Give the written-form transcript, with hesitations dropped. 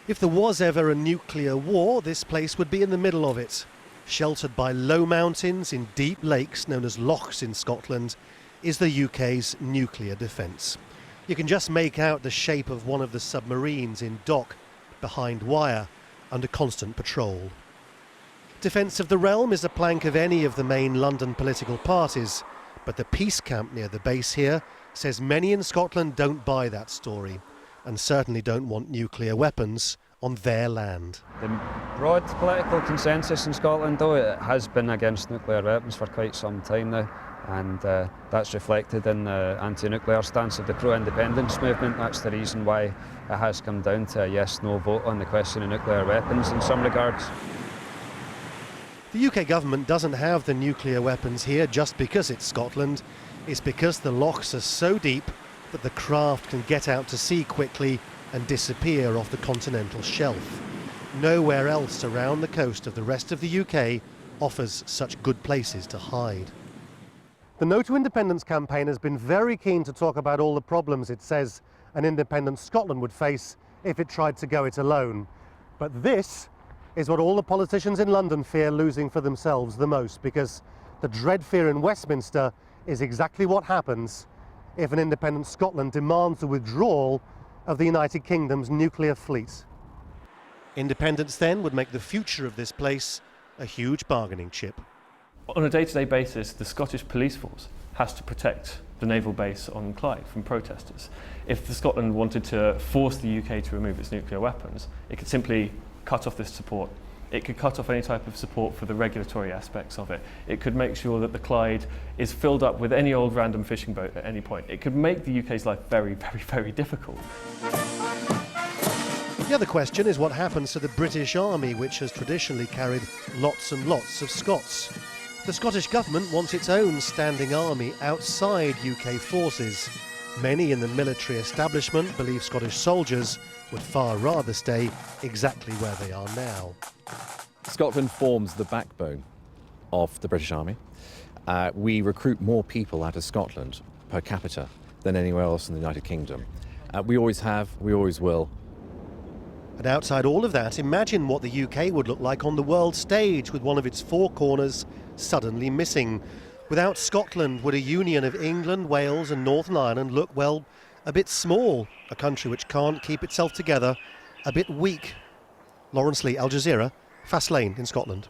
If there was ever a nuclear war, this place would be in the middle of it. Sheltered by low mountains in deep lakes known as lochs in Scotland, is the UK's nuclear defence. You can just make out the shape of one of the submarines in dock, behind wire, under constant patrol. Defence of the realm is a plank of any of the main London political parties, but the peace camp near the base here says many in Scotland don't buy that story, and certainly don't want nuclear weapons on their land. The broad political consensus in Scotland, though, it has been against nuclear weapons for quite some time now, and that's reflected in the anti-nuclear stance of the pro-independence movement. That's the reason why it has come down to a yes-no vote on the question of nuclear weapons in some regards. The UK government doesn't have the nuclear weapons here just because it's Scotland. It's because the lochs are so deep that the craft can get out to sea quickly and disappear off the continental shelf. Nowhere else around the coast of the rest of the UK offers such good places to hide. The No to Independence campaign has been very keen to talk about all the problems it says an independent Scotland would face if it tried to go it alone. But this is what all the politicians in London fear losing for themselves the most, because the dread fear in Westminster is exactly what happens if an independent Scotland demands the withdrawal of the United Kingdom's nuclear fleet. Independence then would make the future of this place a huge bargaining chip. On a day-to-day basis, the Scottish police force has to protect the naval base on Clyde from protesters. If Scotland wanted to force the UK to remove its nuclear weapons, it could simply cut off this support. It could cut off any type of support for the regulatory aspects of it. It could make sure that the Clyde is filled up with any old random fishing boat at any point. It could make the UK's life very, very, very difficult. The other question is what happens to the British Army, which has traditionally carried lots and lots of Scots. The Scottish government wants its own standing army outside UK forces. Many in the military establishment believe Scottish soldiers would far rather stay exactly where they are now. Scotland forms the backbone of the British Army. We recruit more people out of Scotland per capita than anywhere else in the United Kingdom. We always have, we always will. And outside all of that, imagine what the UK would look like on the world stage with one of its four corners suddenly missing. Without Scotland, would a union of England, Wales and Northern Ireland look, well, a bit small? A country which can't keep itself together, a bit weak. Laurence, Al Jazeera, FASLANE in Scotland.